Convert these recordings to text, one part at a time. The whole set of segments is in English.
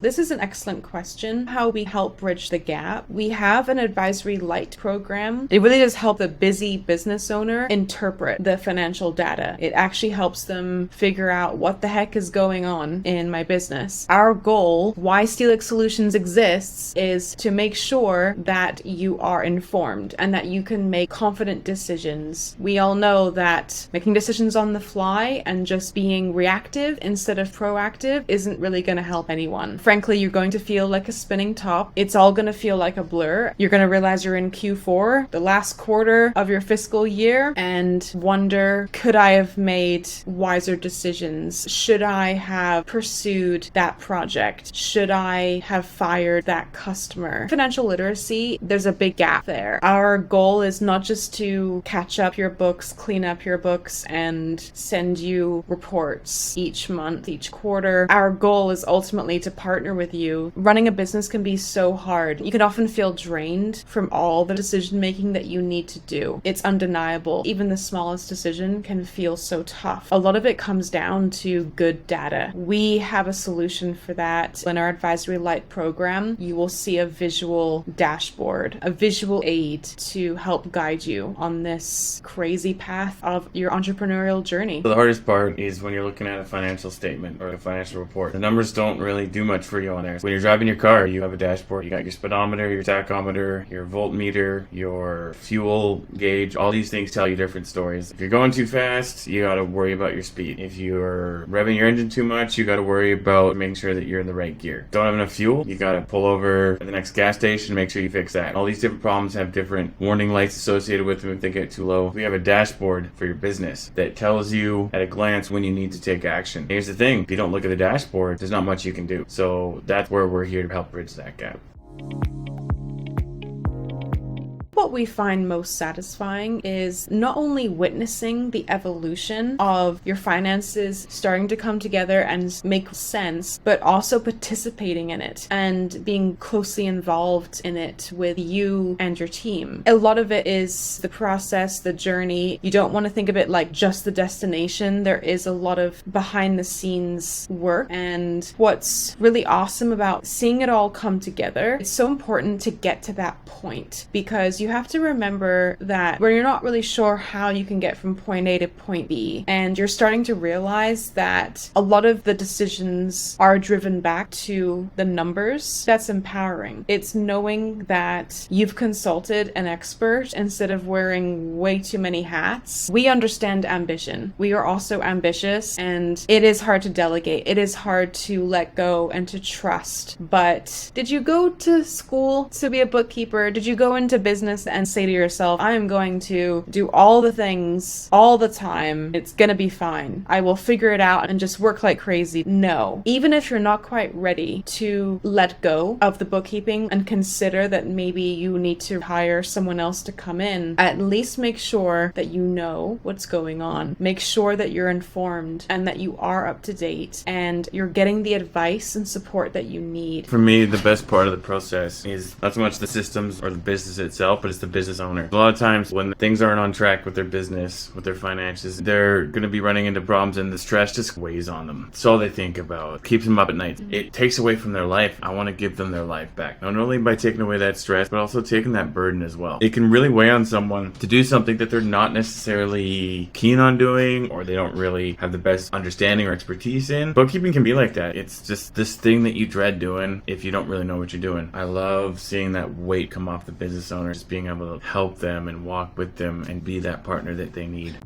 This is an excellent question. How we help bridge the gap. We have an advisory light program. It really does help the busy business owner interpret the financial data. It actually helps them figure out what the heck is going on in my business. Our goal, why Steelix Solutions exists, is to make sure that you are informed and that you can make confident decisions. We all know that making decisions on the fly and just being reactive instead of proactive isn't really going to help anyone. Frankly, you're going to feel like a spinning top. It's all going to feel like a blur. You're going to realize you're in Q4, the last quarter of your fiscal year, and wonder, could I have made wiser decisions? Should I have pursued that project? Should I have fired that customer? Financial literacy, there's a big gap there. Our goal is not just to catch up your books, clean up your books, and send you reports each month, each quarter. Our goal is ultimately to partner with you. Running a business can be so hard. You can often feel drained from all the decision making that you need to do. It's undeniable. Even the smallest decision can feel so tough. A lot of it comes down to good data. We have a solution for that. In our Advisory Light program, you will see a visual dashboard, a visual aid to help guide you on this crazy path of your entrepreneurial journey. So the hardest part is when you're looking at a financial statement or a financial report. The numbers don't really do much for you on there. When you're driving your car, you have a dashboard. You got your speedometer, your tachometer, your voltmeter, your fuel gauge. All these things tell you different stories. If you're going too fast, you got to worry about your speed. If you're revving your engine too much, you got to worry about making sure that you're in the right gear. Don't have enough fuel, you got to pull over at the next gas station, make sure you fix that. All these different problems have different warning lights associated with them if they get too low. We have a dashboard for your business that tells you at a glance when you need to take action. Here's the thing, if you don't look at the dashboard, there's not much you can do. So that's where we're here to help bridge that gap. What we find most satisfying is not only witnessing the evolution of your finances starting to come together and make sense, but also participating in it and being closely involved in it with you and your team. A lot of it is the process, the journey. You don't want to think of it like just the destination. There is a lot of behind the scenes work, and what's really awesome about seeing it all come together, it's so important to get to that point, because you have to remember that when you're not really sure how you can get from point A to point B, and you're starting to realize that a lot of the decisions are driven back to the numbers, that's empowering. It's knowing that you've consulted an expert instead of wearing way too many hats. We understand ambition. We are also ambitious, and it is hard to delegate. It is hard to let go and to trust. But did you go to school to be a bookkeeper? Did you go into business and say to yourself, I am going to do all the things all the time. It's gonna be fine. I will figure it out and just work like crazy. No. Even if you're not quite ready to let go of the bookkeeping and consider that maybe you need to hire someone else to come in, at least make sure that you know what's going on. Make sure that you're informed and that you are up to date and you're getting the advice and support that you need. For me, the best part of the process is not so much the systems or the business itself, but it's the business owner. A lot of times when things aren't on track with their business, with their finances, they're going to be running into problems, and the stress just weighs on them. It's all they think about. It keeps them up at night. It takes away from their life. I want to give them their life back. Not only by taking away that stress, but also taking that burden as well. It can really weigh on someone to do something that they're not necessarily keen on doing, or they don't really have the best understanding or expertise in. Bookkeeping can be like that. It's just this thing that you dread doing if you don't really know what you're doing. I love seeing that weight come off the business owners, being able to help them and walk with them and be that partner that they need.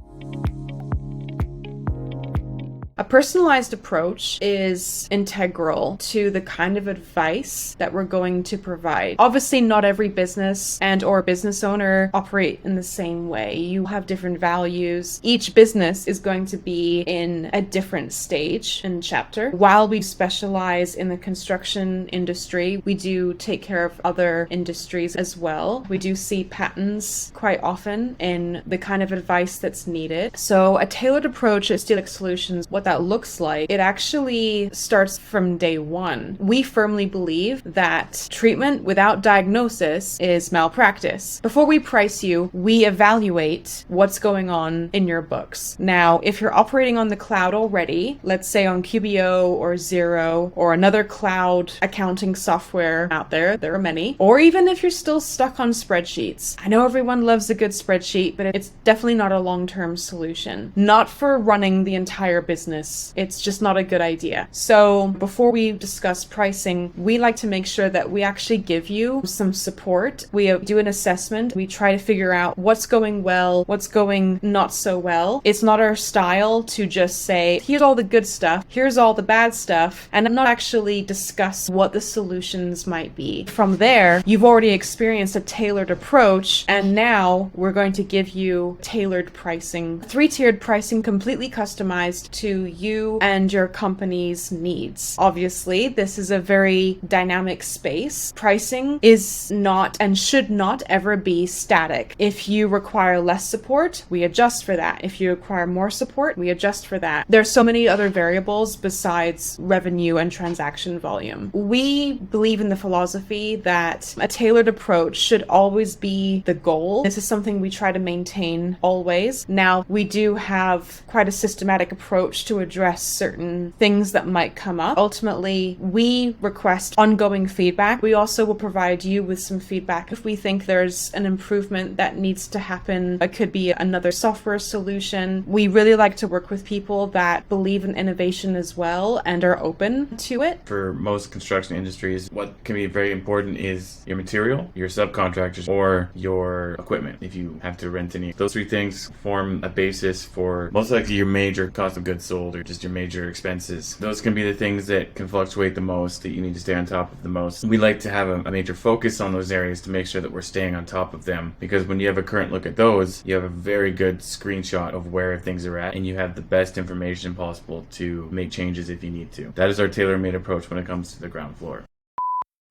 A personalized approach is integral to the kind of advice that we're going to provide. Obviously, not every business and or business owner operate in the same way. You have different values. Each business is going to be in a different stage and chapter. While we specialize in the construction industry, we do take care of other industries as well. We do see patterns quite often in the kind of advice that's needed. So a tailored approach at Steelix Solutions, what that looks like, it actually starts from day one. We firmly believe that treatment without diagnosis is malpractice. Before we price you, we evaluate what's going on in your books. Now, if you're operating on the cloud already, let's say on QBO or Xero or another cloud accounting software out there are many, or even if you're still stuck on spreadsheets. I know everyone loves a good spreadsheet, but it's definitely not a long-term solution. Not for running the entire business. It's just not a good idea. So before we discuss pricing, we like to make sure that we actually give you some support. We do an assessment. We try to figure out what's going well, what's going not so well. It's not our style to just say, here's all the good stuff, here's all the bad stuff, and not actually discuss what the solutions might be. From there, you've already experienced a tailored approach, and now we're going to give you tailored pricing, 3-tiered pricing, completely customized to you and your company's needs. Obviously, this is a very dynamic space. Pricing is not and should not ever be static. If you require less support, we adjust for that. If you require more support, we adjust for that. There's so many other variables besides revenue and transaction volume. We believe in the philosophy that a tailored approach should always be the goal. This is something we try to maintain always. Now, we do have quite a systematic approach to address certain things that might come up. Ultimately, we request ongoing feedback. We also will provide you with some feedback if we think there's an improvement that needs to happen. It could be another software solution. We really like to work with people that believe in innovation as well and are open to it. For most construction industries, what can be very important is your material, your subcontractors, or your equipment. If you have to rent any, those 3 things form a basis for most likely your major cost of goods sold or just your major expenses. Those can be the things that can fluctuate the most, that you need to stay on top of the most. We like to have a major focus on those areas to make sure that we're staying on top of them, because when you have a current look at those, you have a very good screenshot of where things are at, and you have the best information possible to make changes if you need to. That is our tailor-made approach when it comes to the ground floor.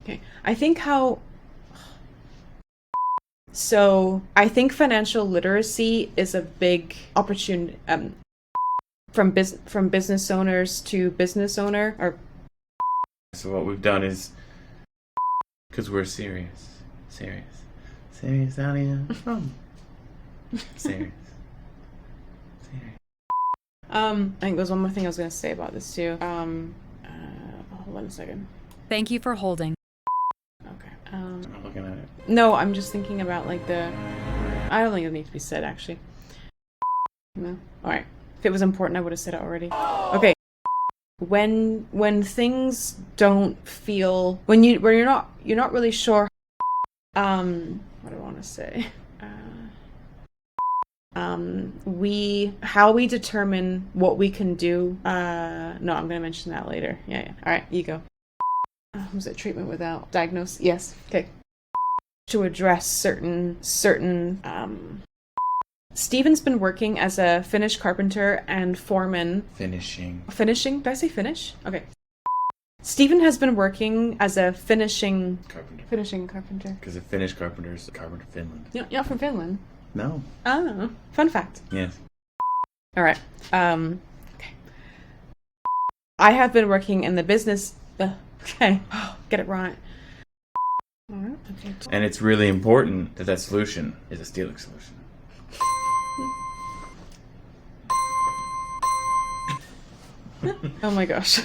Okay, I think financial literacy is a big opportunity from business owners to business owner. Or so what we've done is, because we're serious out here. serious. I think there's one more thing I was going to say about this too. Hold on a second. Thank you for holding. Okay. I'm not looking at it. No, I'm just thinking about like I don't think it needs to be said actually. No. All right. If it was important, I would have said it already. Okay. When things don't feel, when you're not really sure. What do I want to say? How we determine what we can do. No, I'm going to mention that later. Yeah. All right, you go. Was it treatment without diagnosis? Yes. Okay. To address certain. Steven's been working as a Finnish carpenter and foreman. Finishing. Did I say finish? Okay. Steven has been working as a finishing carpenter. Because a Finnish carpenter is a carpenter in Finland. You're not from Finland? No. Oh, fun fact. Yes. All right. Okay. I have been working in the business. Okay. Get it right. All right. Okay. And it's really important that solution is a stealing solution. Oh my gosh.